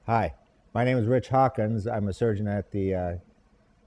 Hi, my name is Rich Hawkins. I'm a surgeon at the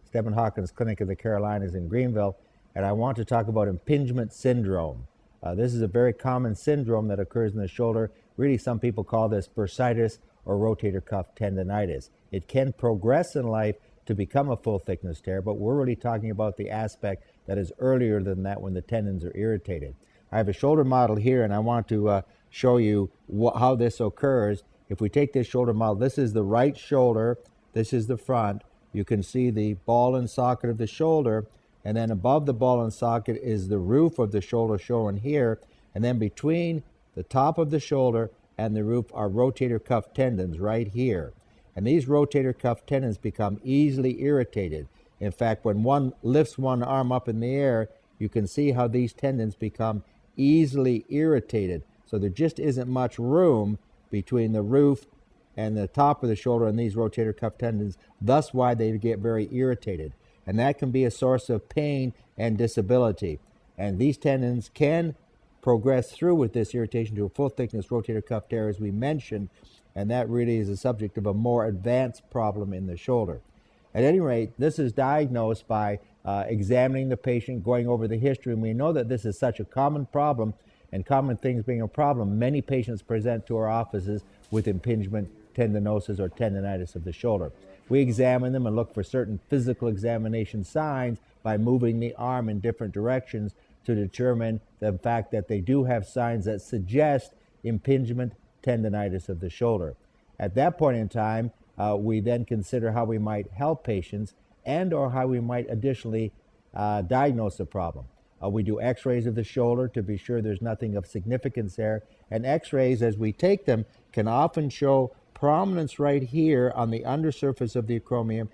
Stephen Hawkins Clinic of the Carolinas in Greenville, and I want to talk about impingement syndrome. This is a very common syndrome that occurs in the shoulder. Really, some people call this bursitis or rotator cuff tendonitis. It can progress in life to become a full thickness tear, but we're really talking about the aspect that is earlier than that when the tendons are irritated. I have a shoulder model here, and I want to show you how this occurs. If we take this shoulder model, this is the right shoulder, this is the front. You can see the ball and socket of the shoulder, and then above the ball and socket is the roof of the shoulder shown here, and then between the top of the shoulder and the roof are rotator cuff tendons right here. And these rotator cuff tendons become easily irritated. In fact, when one lifts one arm up in the air, you can see how these tendons become easily irritated. So there just isn't much room between the roof and the top of the shoulder and these rotator cuff tendons, thus why they get very irritated. And that can be a source of pain and disability. And these tendons can progress through with this irritation to a full thickness rotator cuff tear, as we mentioned, and that really is the subject of a more advanced problem in the shoulder. At any rate, this is diagnosed by examining the patient, going over the history, and we know that this is such a common problem, and common things being a problem, many patients present to our offices with impingement tendinosis or tendonitis of the shoulder. We examine them and look for certain physical examination signs by moving the arm in different directions to determine the fact that they do have signs that suggest impingement tendonitis of the shoulder. At that point in time, we then consider how we might help patients and or how we might additionally diagnose the problem. We do x-rays of the shoulder to be sure there's nothing of significance there, and x-rays as we take them can often show prominence right here on the undersurface of the acromion,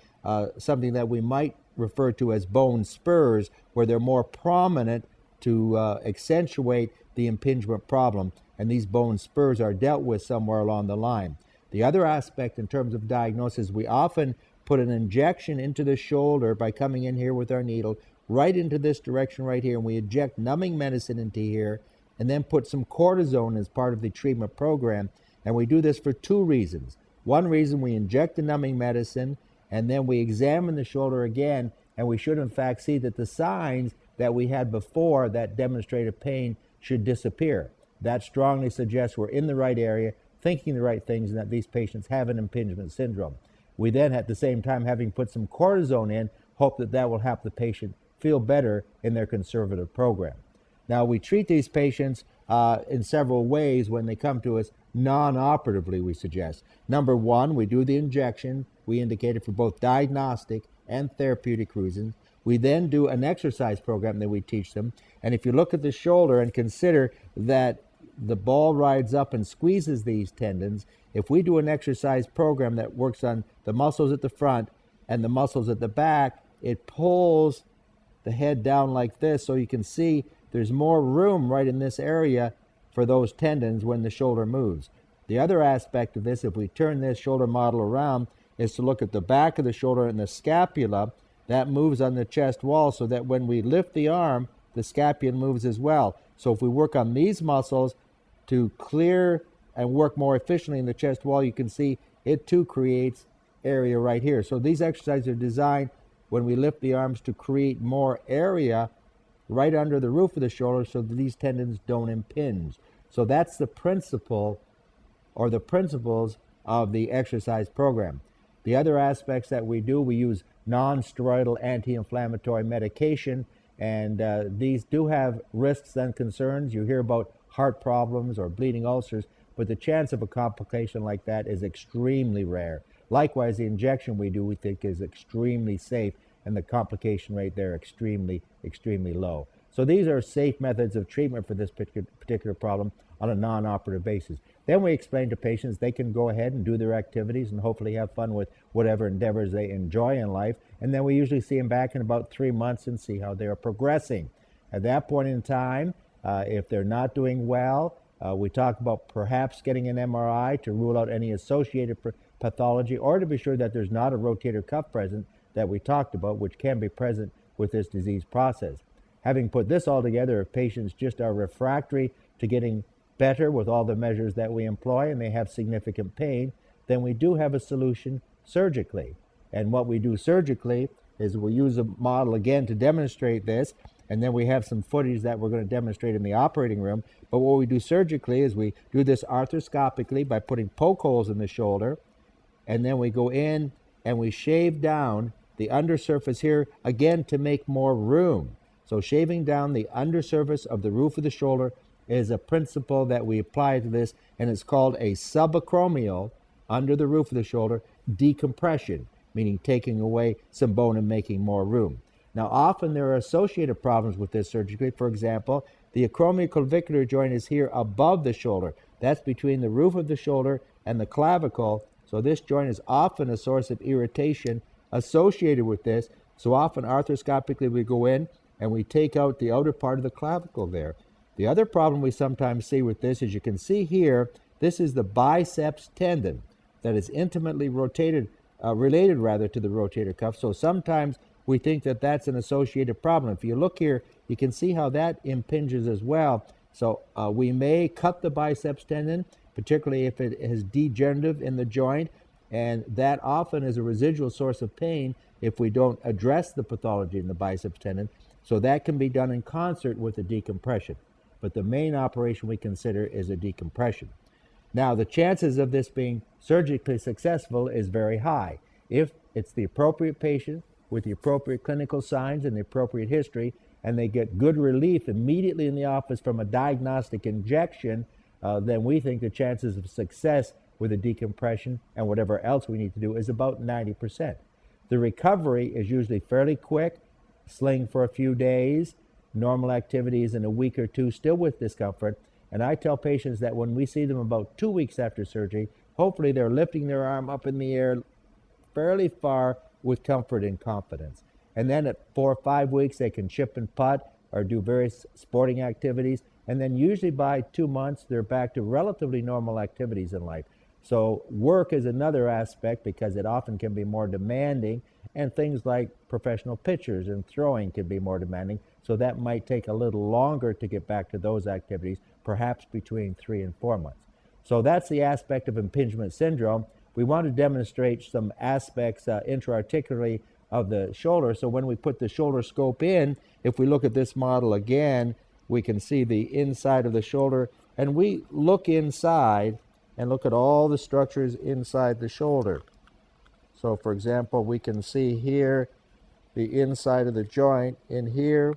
something that we might refer to as bone spurs, where they're more prominent to accentuate the impingement problem, and these bone spurs are dealt with somewhere along the line. The other aspect in terms of diagnosis, we often put an injection into the shoulder by coming in here with our needle right into this direction right here, and we inject numbing medicine into here and then put some cortisone as part of the treatment program. And we do this for two reasons. One reason, we inject the numbing medicine and then we examine the shoulder again, and we should in fact see that the signs that we had before that demonstrated pain should disappear. That strongly suggests we're in the right area, thinking the right things, and that these patients have an impingement syndrome. We then, at the same time, having put some cortisone in, hope that that will help the patient feel better in their conservative program. Now, we treat these patients in several ways when they come to us non-operatively, we suggest. Number one, we do the injection. We indicate it for both diagnostic and therapeutic reasons. We then do an exercise program that we teach them. And if you look at the shoulder and consider that the ball rides up and squeezes these tendons, if we do an exercise program that works on the muscles at the front and the muscles at the back, it pulls the head down like this, so you can see there's more room right in this area for those tendons when the shoulder moves. The other aspect of this, if we turn this shoulder model around, is to look at the back of the shoulder and the scapula. That moves on the chest wall, so that when we lift the arm, the scapula moves as well. So if we work on these muscles to clear and work more efficiently in the chest wall, you can see it too creates area right here. So these exercises are designed when we lift the arms to create more area right under the roof of the shoulder so that these tendons don't impinge. So that's the principle or the principles of the exercise program. The other aspects that we do, we use non-steroidal anti-inflammatory medication, and these do have risks and concerns. You hear about heart problems or bleeding ulcers, but the chance of a complication like that is extremely rare. Likewise, the injection we do, we think, is extremely safe, and the complication rate there extremely, extremely low. So these are safe methods of treatment for this particular problem on a non-operative basis. Then we explain to patients they can go ahead and do their activities and hopefully have fun with whatever endeavors they enjoy in life. And then we usually see them back in about 3 months and see how they are progressing. At that point in time, if they're not doing well, we talk about perhaps getting an MRI to rule out any associated pathology, or to be sure that there's not a rotator cuff present that we talked about, which can be present with this disease process. Having put this all together, if patients just are refractory to getting better with all the measures that we employ and they have significant pain, then we do have a solution surgically. And what we do surgically is we'll use a model again to demonstrate this, and then we have some footage that we're going to demonstrate in the operating room. But what we do surgically is we do this arthroscopically by putting poke holes in the shoulder, and then we go in and we shave down the undersurface here again to make more room. So shaving down the undersurface of the roof of the shoulder is a principle that we apply to this, and it's called a subacromial, under the roof of the shoulder, decompression, meaning taking away some bone and making more room. Now, often there are associated problems with this surgically. For example, the acromioclavicular joint is here above the shoulder. That's between the roof of the shoulder and the clavicle. So this joint is often a source of irritation associated with this. So often arthroscopically we go in and we take out the outer part of the clavicle there. The other problem we sometimes see with this, as you can see here, this is the biceps tendon that is intimately related to the rotator cuff. So sometimes we think that that's an associated problem. If you look here, you can see how that impinges as well. So we may cut the biceps tendon, particularly if it is degenerative in the joint, and that often is a residual source of pain if we don't address the pathology in the biceps tendon. So that can be done in concert with a decompression. But the main operation we consider is a decompression. Now, the chances of this being surgically successful is very high. If it's the appropriate patient with the appropriate clinical signs and the appropriate history, and they get good relief immediately in the office from a diagnostic injection, then we think the chances of success with a decompression and whatever else we need to do is about 90%. The recovery is usually fairly quick, sling for a few days, normal activities in a week or two, still with discomfort. And I tell patients that when we see them about 2 weeks after surgery, hopefully they're lifting their arm up in the air fairly far with comfort and confidence. And then at 4 or 5 weeks, they can chip and putt or do various sporting activities. And then usually by 2 months, they're back to relatively normal activities in life. So work is another aspect because it often can be more demanding, and things like professional pitchers and throwing can be more demanding. So that might take a little longer to get back to those activities, perhaps between 3 and 4 months. So that's the aspect of impingement syndrome. We want to demonstrate some aspects intra-articularly of the shoulder. So when we put the shoulder scope in, if we look at this model again, we can see the inside of the shoulder, and we look inside and look at all the structures inside the shoulder. So for example, we can see here the inside of the joint in here,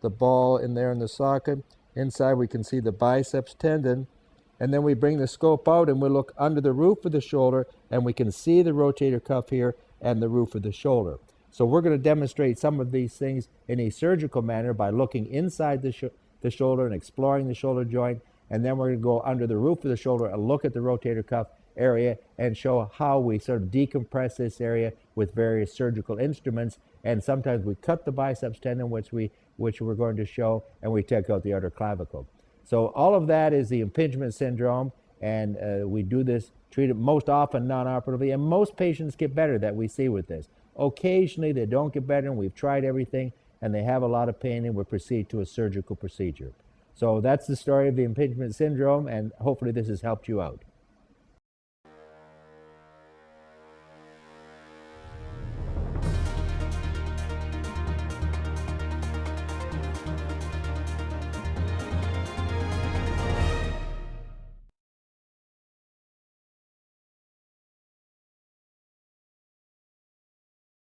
the ball in there in the socket. Inside we can see the biceps tendon, and then we bring the scope out and we look under the roof of the shoulder and we can see the rotator cuff here and the roof of the shoulder. So we're going to demonstrate some of these things in a surgical manner by looking inside the shoulder and exploring the shoulder joint, and then we're going to go under the roof of the shoulder and look at the rotator cuff area and show how we sort of decompress this area with various surgical instruments. And sometimes we cut the biceps tendon, which we're going to show, and we take out the outer clavicle. So all of that is the impingement syndrome, and we do this, treat it most often non-operatively, and most patients get better that we see with this. Occasionally they don't get better, and we've tried everything, and they have a lot of pain, and we proceed to a surgical procedure. So that's the story of the impingement syndrome, and hopefully this has helped you out.